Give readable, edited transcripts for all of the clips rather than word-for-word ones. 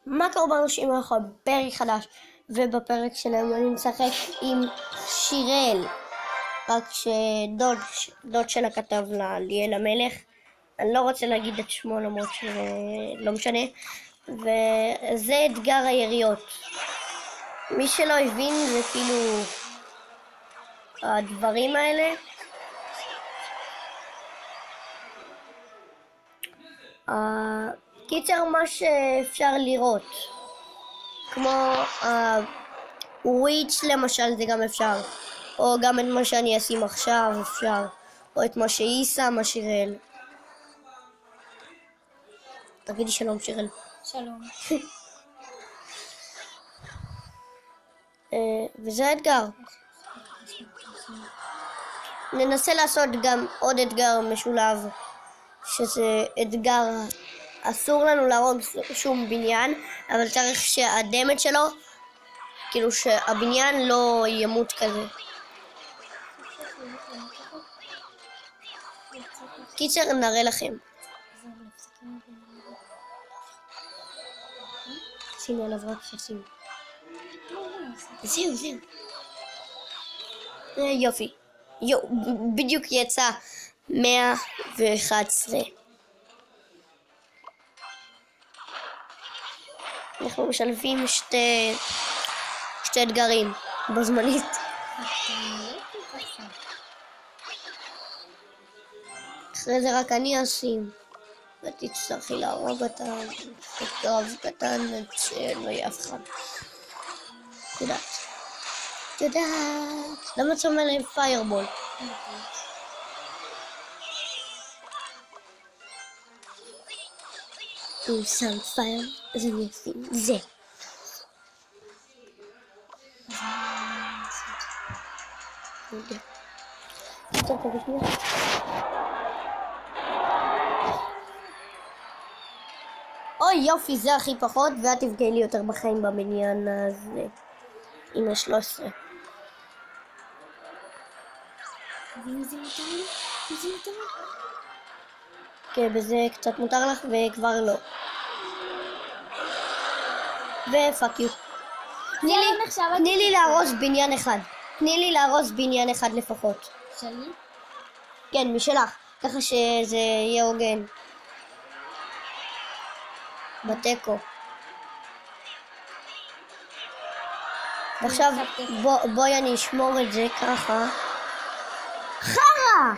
מה קורה באנשים האחרון? פרק חדש, ובפרק שלנו אני משחק עם שיראל, רק שדוד שלה כתב לה ליאל המלך, אני לא רוצה להגיד את שמו למרות שלא משנה, וזה אתגר היריות. מי שלא הבין זה כאילו הדברים האלה. קיצר מה שאפשר לראות, כמו וויץ' למשל, זה גם אפשר, או גם את מה שאני אשים עכשיו אפשר, או את מה שהיא שמה שיראל. תגידי שלום שיראל. שלום. וזה האתגר. ננסה לעשות גם עוד אתגר משולב, שזה אתגר, אסור לנו להרוג שום בניין, אבל צריך שהדמד שלו, כאילו שהבניין לא ימות כזה. קיצר נראה לכם. שימו עליו רק חצים. זהו. יופי. בדיוק יצא 111. אנחנו משלבים שתי אתגרים בזמנית. אחרי זה רק אני אשים, ותצטרכי להרוג אותה בקרב קטן עד שלא יהיה אף אחד. יודעת. למה צומא להם פיירבול? הוא שם פייר, אז אני אשים זה. אוי יופי, זה הכי פחות, ואת תפגעי לי יותר בחיים בבניין הזה עם ה-13. ואם זה מותר? כן, בזה קצת מותר לך וכבר לא. ופאק יו. תני לי להרוס בניין אחד. תני לי להרוס בניין אחד לפחות. שלי? כן, משלך. ככה שזה יהיה הוגן. בטקו. ועכשיו בואי אני אשמור את זה ככה. חרה!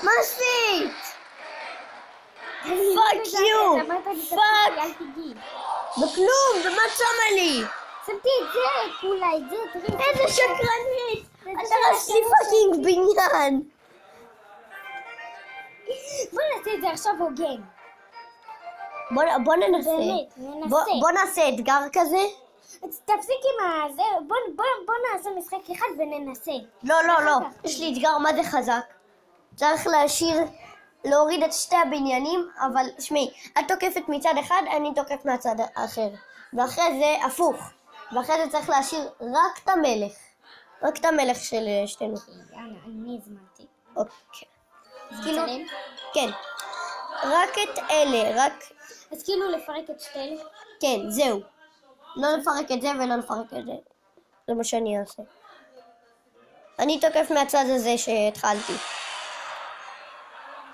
מה עשית? פאק יו! פאק! בכלום! ומה את שמה לי? שמתי את זה, כולה את זה, תראי. איזה שקרנית! אתה הרסת לי פאקינג בניין! בוא נעשה את זה עכשיו הוגן. בוא ננסה. בוא נעשה אתגר כזה. תפסיק עם הזה, בוא נעשה משחק אחד וננסה. לא. יש לי אתגר מה זה חזק. צריך להוריד את שתי הבניינים, אבל שמי, את תוקפת מצד אחד, אני תוקף מהצד האחר. ואחרי זה הפוך. ואחרי זה צריך להשאיר רק את המלך. רק את המלך של שתינו. אני הזמנתי. אוקיי. אז כאילו... כן. רק את אלה, רק... אז כאילו לפרק את שתי אלה? כן, זהו. לא לפרק את זה ולא לפרק את זה. זה מה שאני אעשה. אני תוקף מהצד הזה שהתחלתי.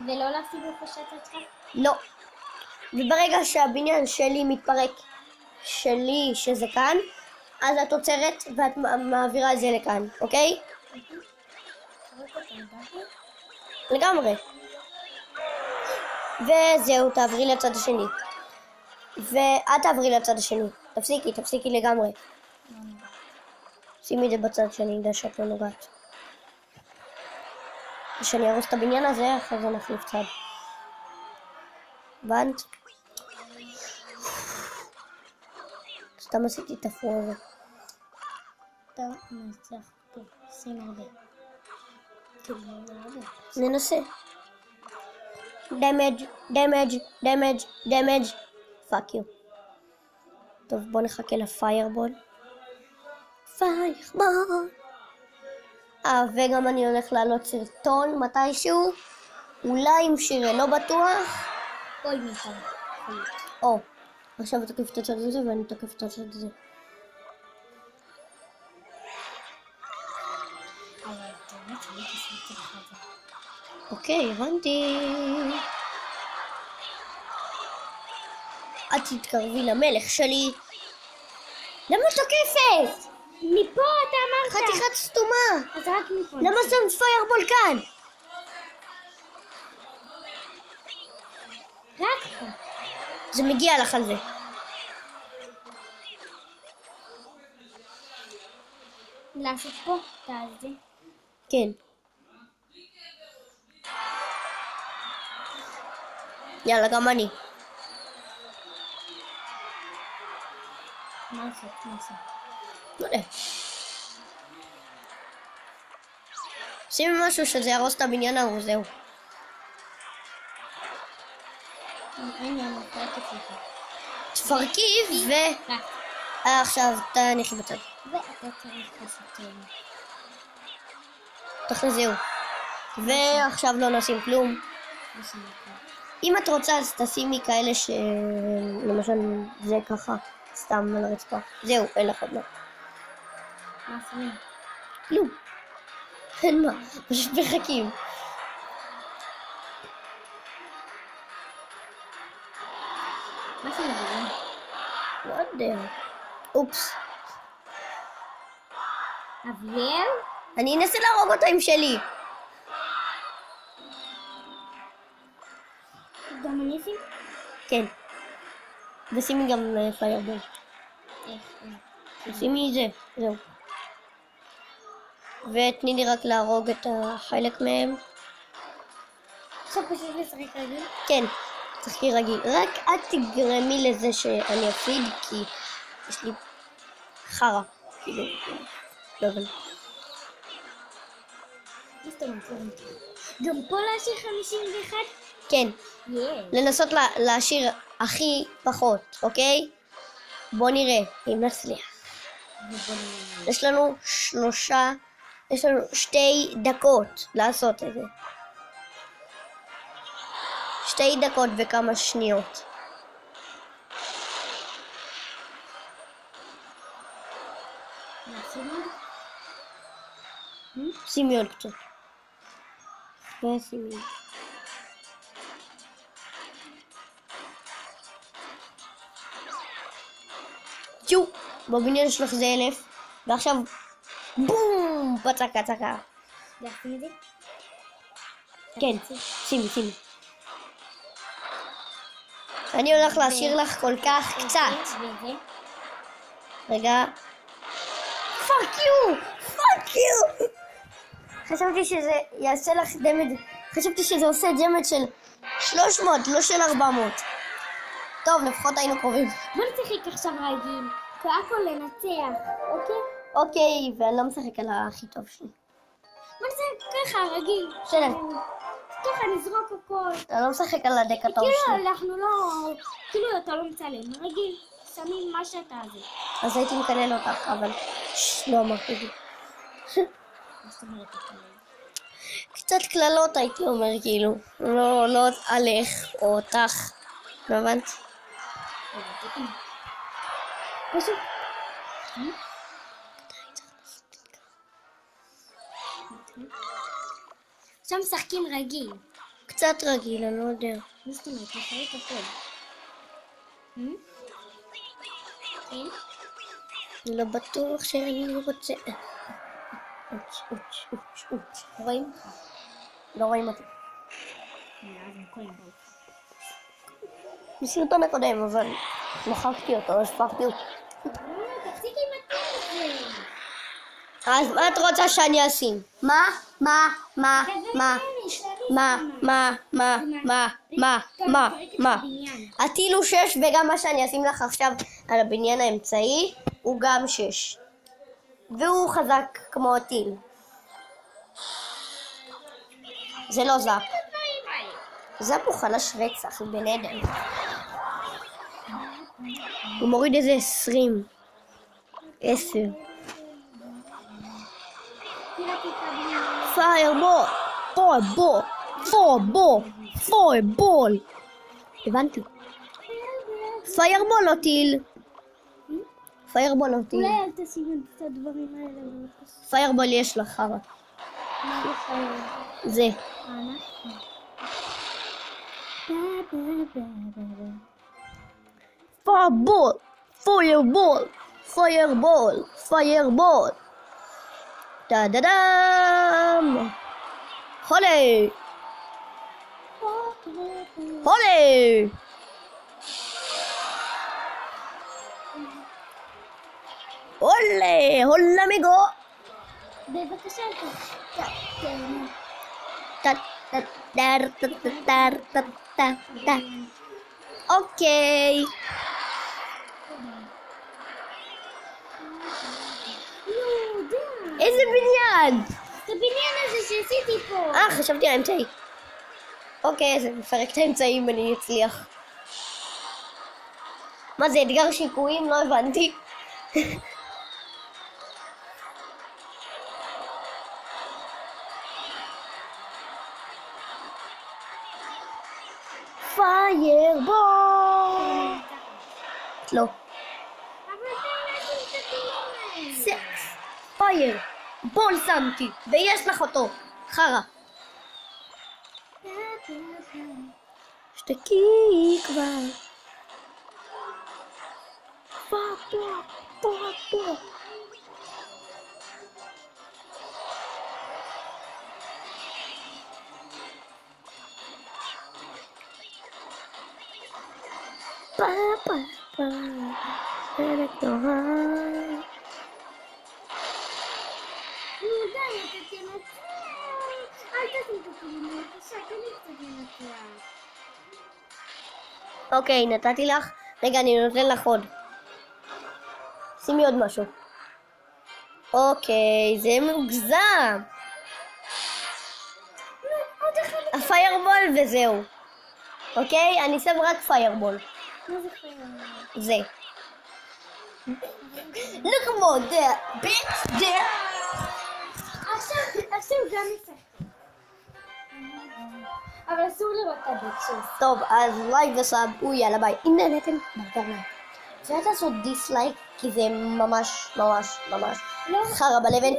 ולא להפסיק לפשט אותך? לא. וברגע שהבניין שלי מתפרק, שלי שזה כאן, אז את עוצרת ואת מעבירה את זה לכאן, אוקיי? לגמרי. וזהו, תעברי לצד השני. ואת תעברי לצד השני. תפסיקי לגמרי. שימי את זה בצד שאני יודע שאת לא נוגעת. כשאני ארוס את הבניין הזה, אחרי זה נחליף צד. הבנת? סתם עשיתי את הפרו הזה. טוב, נצליח. שים הרבה. ננסה. דמג'. פאק יו. טוב, בוא נחכה לפיירבול. וגם אני הולך לעלות סרטון מתישהו. אולי עם שיראל, לא בטוח. אוי מיכל. או, עכשיו הוא תוקף את הצד הזה ואני תוקף את הצד הזה. אוקיי, הבנתי. את תתקרבי למלך שלי. למה תוקפת? מפה אתה אמרת. חתיכת סתומה. אז רק מפה. למה שמת פיירבול כאן? רק פה. זה מגיע לך על זה. לעשות פה, תעזי. כן. יאללה, גם אני. מה לעשות? לא יודע. שימי משהו שזה ירוס את הבניין ההוא, זהו. הנה, אני מפרקת לך. תפרקי רק. עכשיו תניחי בצד. ואתה צריך לעשות תכניסי. ועכשיו לא נשים כלום. אם את רוצה אז תשימי כאלה למשל זה ככה סתם על הרצפה. זהו, אין לך עוד מה. מה שמים? כלום. אין מה, פשוט מחכים. מה שמים? לא יודע. אופס. אביאל? אני אנסה להרוג אותה עם שלי. גם אני אשים? כן. ושימי גם פיירבול. איך? שימי זה, זהו. ותני לי רק להרוג את החלק מהם. עכשיו פשוט לשחק רגיל? כן, תשחקי רגיל. רק את תגרמי לזה שאני אפסיד, כי יש לי חרא. כאילו, לא יודע. מה זאת אומרת? גם פה להשאיר 51? כן, לנסות להשאיר הכי פחות, אוקיי? בוא נראה אם נצליח. יש לנו 2 דקות לעשות את זה. 2 דקות וכמה שניות. שימי עוד קצת. ושימי. צ'ו! בבניין שלך זה 1000, ועכשיו בום! פצקה צקה. להכין את זה? כן, שימי. אני הולך להשאיר לך כל כך קצת. וזה? רגע. פאק יו! חשבתי שזה יעשה לך דמד. חשבתי שזה עושה דמד של 300, לא של 400. טוב, לפחות היינו קרובים. בוא נשחק עכשיו רגיל. הכל לנצח, אוקיי? אוקיי, ואני לא משחק על הכי טוב שלי. בוא נשחק ככה, רגיל. בסדר. ככה נזרוק הכל. אני לא משחק על הדק הטוב שלי. כאילו אנחנו לא... כאילו אתה לא מצלם. רגיל, שמים מה שאתה זה. אז הייתי מקלל אותך, אבל... לא אמרתי את זה. מה זאת אומרת לקלל? קצת קללות הייתי אומר, כאילו. לא עליך או אותך. לא הבנת? פשוט. עכשיו משחקים רגיל. קצת רגיל, אני לא יודע. מה זאת אומרת? משחק הכל. כן? אני לא בטוח שאני רוצה... רואים? לא רואים אותי. אז בסרטון הקודם, אבל מחקתי אותו, אז הפכתי אותו. תפסיקי עם הטלפון. אז מה את רוצה שאני אשים? מה? הטיל הוא 6 וגם מה שאני אשים לך עכשיו על הבניין האמצעי הוא גם 6. והוא חזק כמו הטיל. זה לא זאפ. זאפ הוא חלש רצח, הוא בן אדם. הוא מוריד איזה 20. 10. פיירבול. הבנתי. פיירבול או טיל? פיירבול או טיל? אולי אל תשים את הדברים האלה. פיירבול יש לך חרא. מה זה פיירבול? זה. פיירבול, פיירבול, פיירבול, פיירבול. דה דה דם. הולי. הולי. הולי, הולה מיגו. בבקשה, אוקיי. איזה בניין? זה בניין הזה שעשיתי פה. חשבתי האמצעי. אוקיי, זה מפרק את האמצעי אם אני אצליח. מה זה, אתגר שיקויים? לא הבנתי. פיירבול! לא. סקס! פייר! בול שמתי! ויש לך אותו! חרא! שתקי כבר! פה! פרק נורא. די, אתה תנצח. אל תשים את התמונה, בבקשה, תן לי קצת לנצח. אוקיי, נתתי לך. רגע, אני נותן לך עוד. שימי עוד משהו. אוקיי, זה מוגזם. הפיירבול וזהו. אוקיי, אני שם רק פיירבול. מה זה פיירבול? זה. Look more there, bitch, there. עכשיו גם יצחק. אבל אסור לראות את הבקשס. טוב, אז לייק וסאב, יאללה ביי. אם נהנתם, בגלל אפשר לעשות דיסלייק, כי זה ממש חרא בלבן.